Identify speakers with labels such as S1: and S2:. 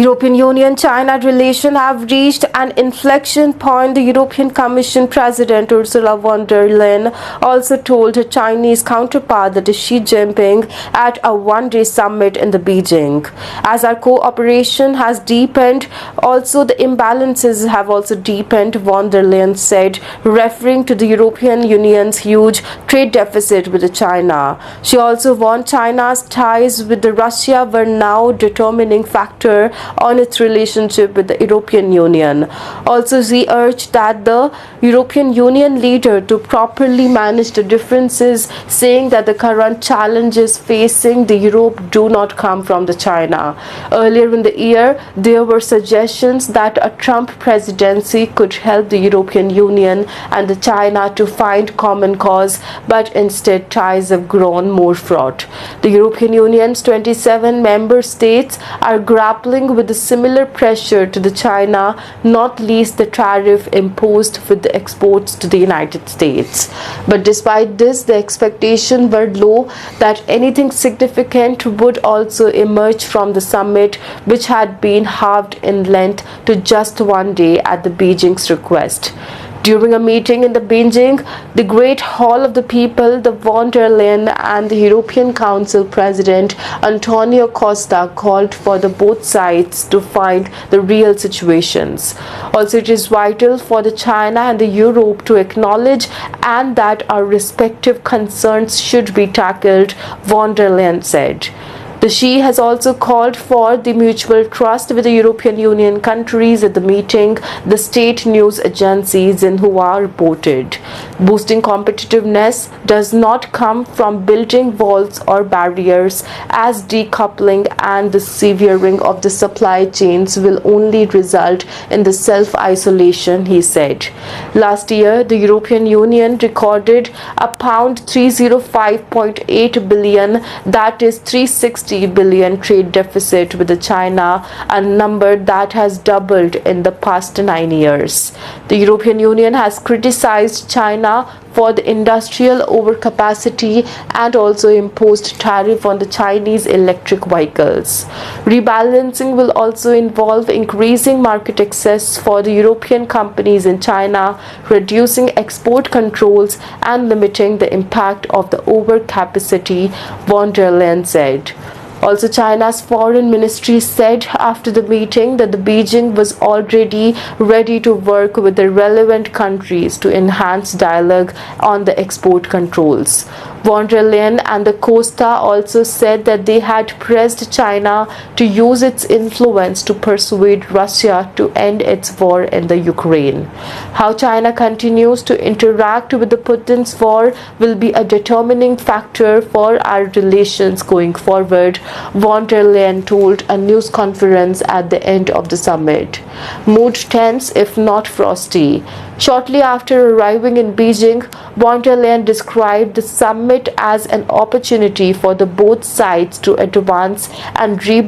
S1: European Union-China relations have reached an inflection point. The European Commission President Ursula von der Leyen also told her Chinese counterpart, that is Xi Jinping, at a one-day summit in the Beijing. As our cooperation has deepened, also the imbalances have also deepened, von der Leyen said, referring to the European Union's huge trade deficit with China. She also warned China's ties with Russia were now determining factor on its relationship with the European Union. Also, she urged that the European Union leader to properly manage the differences, saying that the current challenges facing the Europe do not come from the China. Earlier in the year, there were suggestions that a Trump presidency could help the European Union and the China to find common cause, but instead ties have grown more fraught. The European Union's 27 member states are grappling with a similar pressure to the China, not least the tariff imposed with the exports to the United States. But despite this, the expectations were low that anything significant would also emerge from the summit, which had been halved in length to just one day at the Beijing's request. During a meeting in the Beijing, the Great Hall of the People, the von der Leyen and the European Council President Antonio Costa called for the both sides to find the real situations. Also, it is vital for the China and the Europe to acknowledge and that our respective concerns should be tackled, von der Leyen said. The Xi has also called for the mutual trust with the European Union countries at the meeting, the state news agency Xinhua reported. Boosting competitiveness does not come from building walls or barriers, as decoupling and the severing of the supply chains will only result in the self-isolation, he said. Last year, the European Union recorded a pound 305.8 billion, that is 360 billion trade deficit with China, a number that has doubled in the past 9 years. The European Union has criticized China for the industrial overcapacity and also imposed tariff on the Chinese electric vehicles. Rebalancing will also involve increasing market access for the European companies in China, reducing export controls and limiting the impact of the overcapacity, von der Leyen said. Also, China's foreign ministry said after the meeting that the Beijing was already ready to work with the relevant countries to enhance dialogue on the export controls. Von der Leyen and the Costa also said that they had pressed China to use its influence to persuade Russia to end its war in the Ukraine. How China continues to interact with the Putin's war will be a determining factor for our relations going forward, von der Leyen told a news conference at the end of the summit. Mood tense, if not frosty. Shortly after arriving in Beijing, von der Leyen described the summit as an opportunity for the both sides to advance and rebuild